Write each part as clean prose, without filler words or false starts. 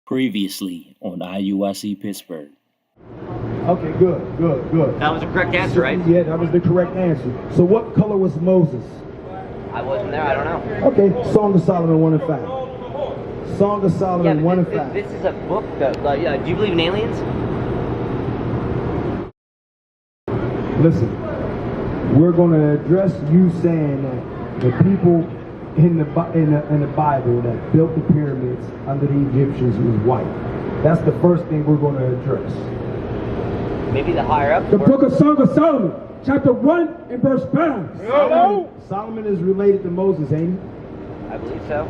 Previously on iuic Pittsburgh. Okay, good. That was the correct answer, right? Yeah, that was the correct answer. So what color was Moses? I wasn't there, I don't know. Okay, Song of Solomon 1 and 5. Song of Solomon 1 and 5. This is a book that, do you believe in aliens? Listen, we're going to address you saying that the people in the Bible that built the pyramids under the Egyptians was white. That's the first thing we're going to address. Maybe the higher up. The book of Song of Solomon, chapter 1 and verse 5. Solomon is related to Moses, ain't he? I believe so.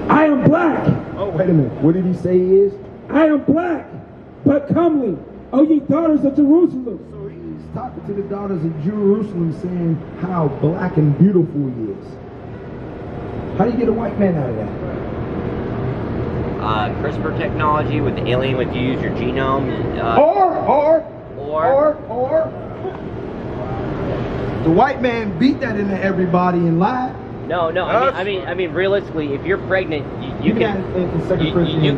I am black. Oh, wait a minute. What did he say he is? I am black, but comely, O ye daughters of Jerusalem. So he's talking to the daughters of Jerusalem saying how black and beautiful he is. How do you get a white man out of that? CRISPR technology with the alien, if you use your genome. Or the white man beat that into everybody and lied. No. I mean, realistically, if you're pregnant, you can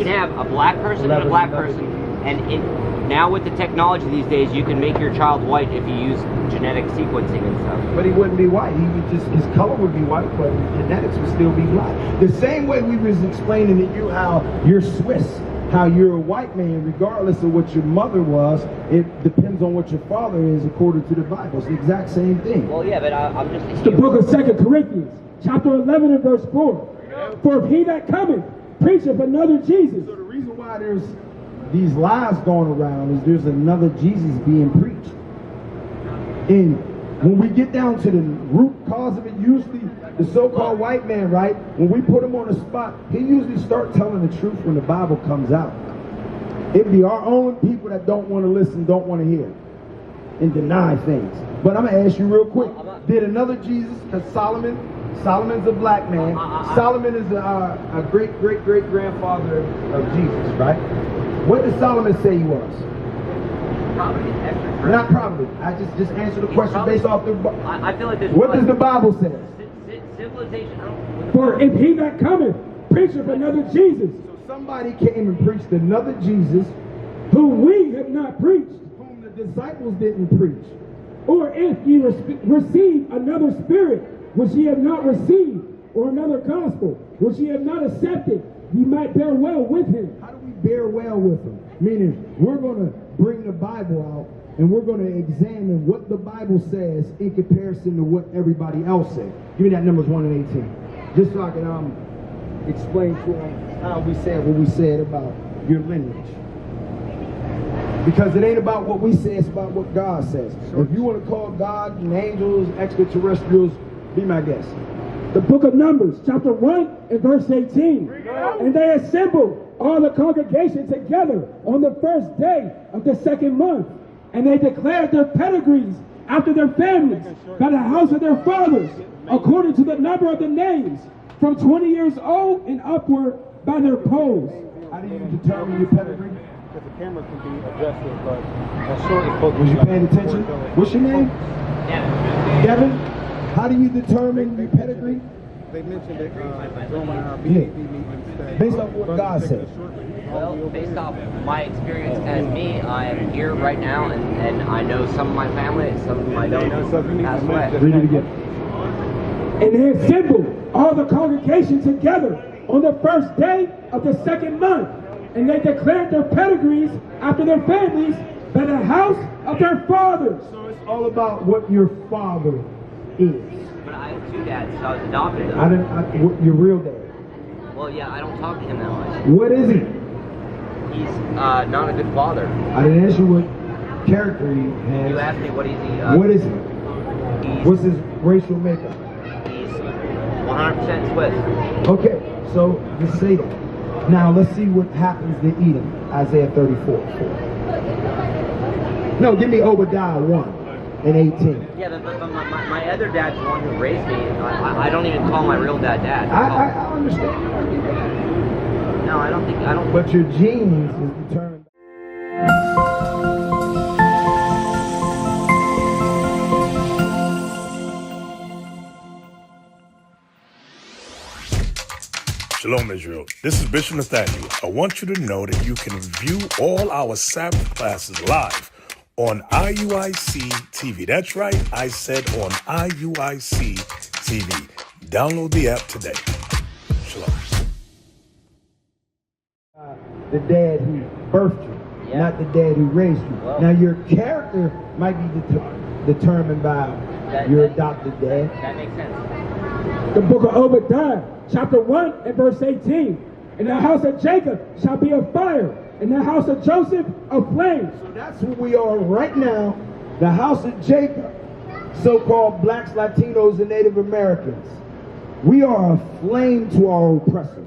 have a black person and a black person, and now with the technology these days, you can make your child white if you use genetic sequencing and stuff. But he wouldn't be white. He would just, his color would be white, but genetics would still be black. The same way we was explaining to you how you're Swiss, how you're a white man, regardless of what your mother was. It depends on what your father is according to the Bible. It's the exact same thing. Well, yeah, but I'm just. It's the book of 2 Corinthians, chapter 11 and verse 4. For if he that cometh preacheth another Jesus. So the reason why there's these lies going around is there's another Jesus being preached. And when we get down to the root cause of it, usually the so-called white man, right, when we put him on the spot, he usually starts telling the truth when the Bible comes out. It'd be our own people that don't want to listen, don't want to hear, and deny things. But I'm going to ask you real quick, did another Jesus, because Solomon's a black man, Solomon is a great-great-great-grandfather of Jesus, right? What did Solomon say he was? Probably extra. Not probably. I just answer the question based off the. I feel like there's. What does the Bible say? Civilization. For if he that cometh preacheth another Jesus. So somebody came and preached another Jesus, whom we have not preached, whom the disciples didn't preach. Or if ye receive another spirit which ye have not received, or another gospel which ye have not accepted, ye might bear well with him. How do we bear well with him? Meaning, we're going to bring the Bible out and we're going to examine what the Bible says in comparison to what everybody else said. Give me that Numbers 1 and 18. Just so I can explain to them how we said what we said about your lineage. Because it ain't about what we say, it's about what God says. If you want to call God and angels, extraterrestrials, be my guest. The book of Numbers, chapter 1 and verse 18. And they assembled all the congregation together on the first day of the second month. And they declared their pedigrees after their families by the house of their fathers, according to the number of the names, from 20 years old and upward by their polls. How do you determine your pedigree? Because the camera can be adjusted, but a short focus. Was you paying attention? What's your name? Yeah. Devin? How do you determine your pedigree? They mentioned that during our BAB meetings that based off what God said. Well, based off my experience as me, I am here right now, and I know some of my family, and some of them I don't know. That's why. Read it again. And they assembled all the congregation together on the first day of the second month. And they declared their pedigrees after their families by the house of their fathers. So it's all about what your father is. But I have two dads, so I was adopted. Your real dad. Well, yeah, I don't talk to him that much. What is he? He's not a good father. I didn't ask you what character he has. You asked me what is he? What is he? What's his racial makeup? He's 100% Swiss. Okay, so just say that. Now let's see what happens to Edom. Isaiah 34. No, give me Obadiah 1 and 18. Yeah, but my other dad's the one who raised me. I don't even call my real dad dad. I understand. No, I don't. But your genes is determined. Shalom, Israel. This is Bishop Nathaniel. I want you to know that you can view all our Sabbath classes live on IUIC TV. That's right, I said on IUIC TV. Download the app today. Shalom. The dad who birthed you, not the dad who raised you. Well, now your character might be determined by your adopted dad. That makes sense. The book of Obadiah, chapter 1 and verse 18. And the house of Jacob shall be a fire, and the house of Joseph a flame. So that's who we are right now, the house of Jacob, so-called blacks, Latinos, and Native Americans. We are a flame to our oppressor.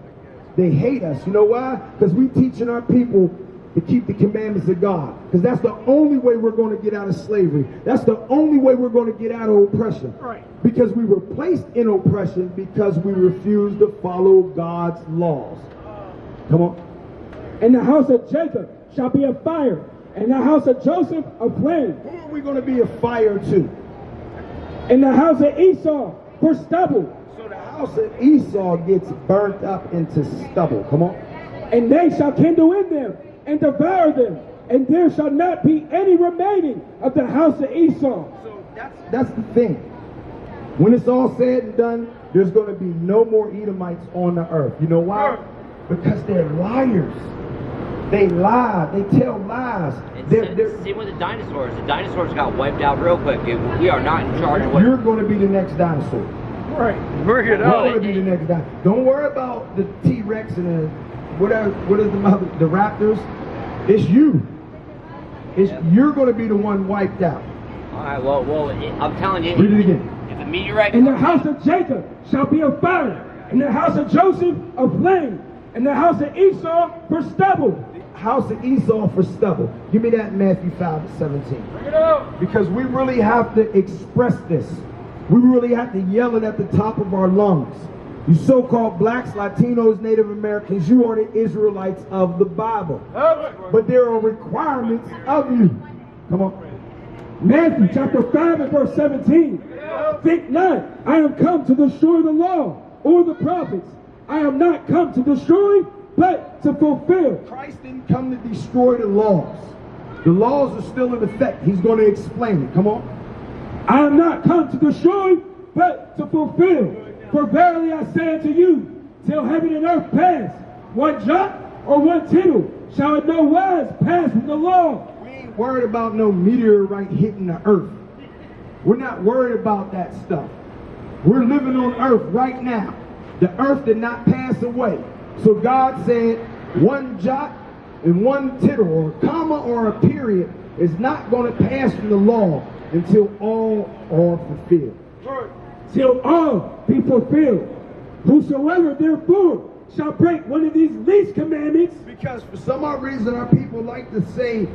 They hate us. You know why? Because we teaching our people to keep the commandments of God. Because that's the only way we're going to get out of slavery. That's the only way we're going to get out of oppression. Right. Because we were placed in oppression because we refused to follow God's laws. Come on. And the house of Jacob shall be a fire, and the house of Joseph a flame. Who are we going to be a fire to? And the house of Esau for stubble. So the house of Esau gets burnt up into stubble. Come on. And they shall kindle in them and devour them, and there shall not be any remaining of the house of Esau. So that's the thing. When it's all said and done, there's going to be no more Edomites on the earth. You know why? Because they're liars. They lie. They tell lies. Same with the dinosaurs. The dinosaurs got wiped out real quick. We are not in charge of what... You're going to be the next dinosaur. Right. Bring it You're going to be the next dinosaur. Don't worry about the T-Rex and the what is the raptors. It's you. You're going to be the one wiped out. All right, well, I'm telling you. Read it again. If the meteorite... And the house of Jacob shall be a fire, and the house of Joseph a flame, and the house of Esau for stubble. House of Esau for stubble. Give me that in Matthew 5:17. Bring it up. Because we really have to express this. We really have to yell it at the top of our lungs. You so-called blacks, Latinos, Native Americans, you are the Israelites of the Bible. But there are requirements of you. Come on. Matthew chapter 5 and verse 17. Think not, I am come to destroy the law or the prophets. I am not come to destroy, but to fulfill. Christ didn't come to destroy the laws. The laws are still in effect. He's going to explain it. Come on. I am not come to destroy, but to fulfill. For verily I say unto you, till heaven and earth pass, one jot or one tittle shall in no wise pass from the law. We ain't worried about no meteorite hitting the earth. We're not worried about that stuff. We're living on earth right now. The earth did not pass away. So God said one jot and one tittle or a comma or a period is not going to pass from the law until all are fulfilled. Till all be fulfilled. Whosoever therefore shall break one of these least commandments. Because for some odd reason our people like to say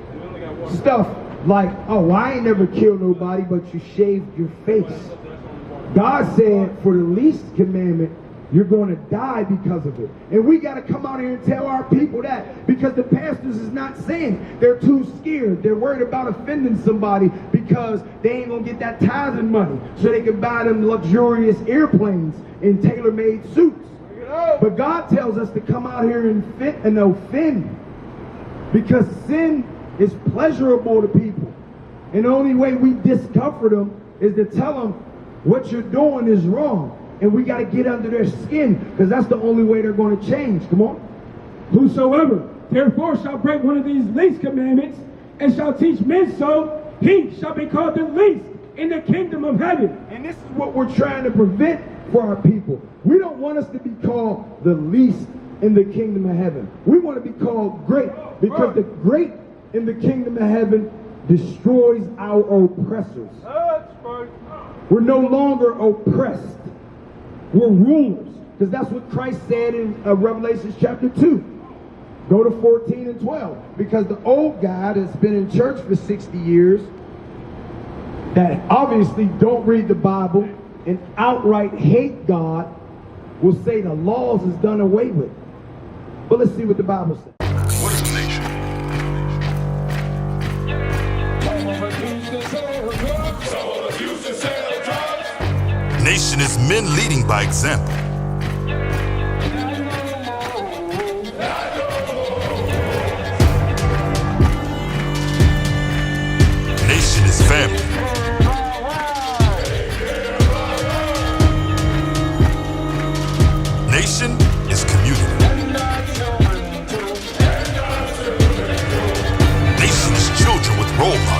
stuff like, oh, I ain't never killed nobody, but you shaved your face. God said for the least commandment, you're going to die because of it. And we got to come out here and tell our people that, because the pastors is not saying. They're too scared. They're worried about offending somebody because they ain't going to get that tithing money so they can buy them luxurious airplanes in tailor-made suits. But God tells us to come out here and offend, because sin is pleasurable to people. And the only way we discomfort them is to tell them what you're doing is wrong. And we got to get under their skin, because that's the only way they're going to change. Come on. Whosoever therefore shall break one of these least commandments and shall teach men so, he shall be called the least in the kingdom of heaven. And this is what we're trying to prevent for our people. We don't want us to be called the least in the kingdom of heaven. We want to be called great, because the great in the kingdom of heaven destroys our oppressors. We're no longer oppressed. We're rulers, because that's what Christ said in Revelation chapter 2. Go to 14 and 12. Because the old guy that's been in church for 60 years, that obviously don't read the Bible and outright hate God, will say the laws is done away with. But let's see what the Bible says. What is a nation? Nation is men leading by example. Nation is community. Nation is children with role models.